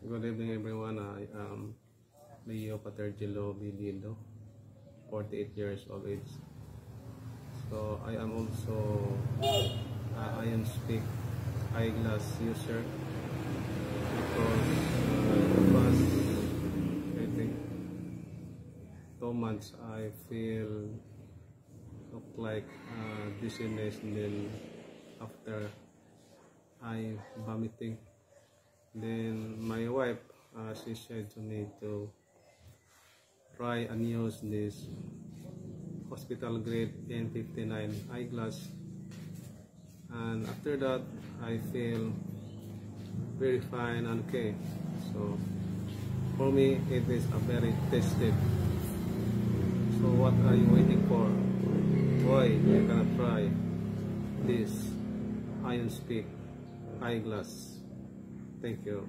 Good evening, everyone. I am Leo Patergilo Bilido, 48 years of age. So I am also Iron Speak eyeglass user because the past, I think, 2 months I feel like dizziness, and then after eye vomiting. Then my wife, she said to me to try and use this hospital grade N59 eyeglass, and after that I feel very fine and okay. So for me it is a very tested. So what are you waiting for? Why you cannot try this Iron Speak eyeglass? Thank you.